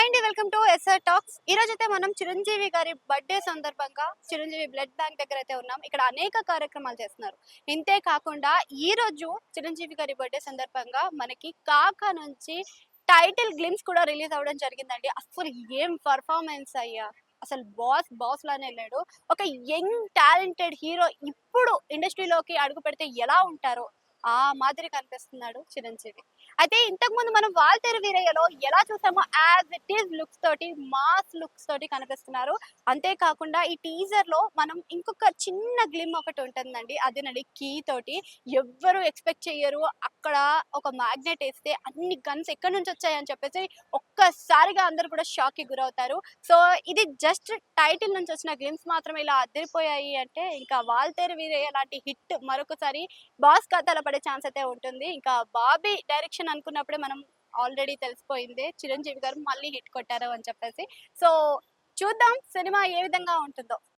అండి, welcome to SR talks. ఈ రోజు అయితే మనం చిరంజీవి గారి బర్త్డే సందర్భంగా చిరంజీవి బ్లడ్ బ్యాంక్ దగ్గర అయితే ఉన్నాం. ఇక్కడ అనేక కార్యక్రమాలు చేస్తున్నారు. ఇంతే కాకుండా ఈ రోజు చిరంజీవి గారి బర్త్డే సందర్భంగా మనకి కాకా నుంచి టైటిల్ గ్లిమ్స్ కూడా రిలీజ్ అవ్వడం జరిగిందండి. అసలు ఏం పర్ఫార్మెన్స్ అయ్యా, అసలు బాస్ బాస్ లానే లేడు. ఒక యంగ్ టాలెంటెడ్ హీరో ఇప్పుడు ఇండస్ట్రీలోకి అడుగు పెడితే ఎలా ఉంటారో ఆ మాదిరి కనిపిస్తున్నాడు చిరంజీవి. అయితే ఇంతకు ముందు మనం 'వాల్తేరు వీరయ్యలో' ఎలా చూసామో యాజ్ ఇట్ ఈజ్ లుక్స్ తోటి, మాస్ లుక్స్ తోటి కనిపిస్తున్నారు. అంతే కాకుండా ఈ టీజర్‌లో మనం ఇంకొక చిన్న గ్లిమ్ ఒకటి ఉంటుందండి. అదేనండి కీ తోటి. ఎవ్వరు ఎక్స్‌పెక్ట్ చెయ్యరు. అక్కడ ఒక మ్యాగ్నెట్ ఏస్తే అన్ని గన్స్ ఎక్కడి నుంచి వచ్చాయని చెప్పేసి ఒక్కసారిగా అందరూ కూడా షాక్‌కి గురవుతారు. సో, ఇది జస్ట్ టైటిల్ నుంచి వచ్చిన గ్లిమ్స్ మాత్రమే ఇలా అదిరిపోయాయి అంటే ఇంకా 'వాల్తేరు వీరయ్య' లాంటి హిట్ మరొకసారి బాస్ ఖాతాలో పడే ఛాన్స్ అయితే ఉంటుంది. ఇంకా 'బాబీ' డైరెక్షన్ అనుకున్నప్పుడే మనం ఆల్రెడీ తెలిసిపోయిందే చిరంజీవి గారు మళ్ళీ హిట్ కొట్టారు అని చెప్పేసి. సో, చూద్దాం సినిమా ఏ విధంగా ఉంటుందో.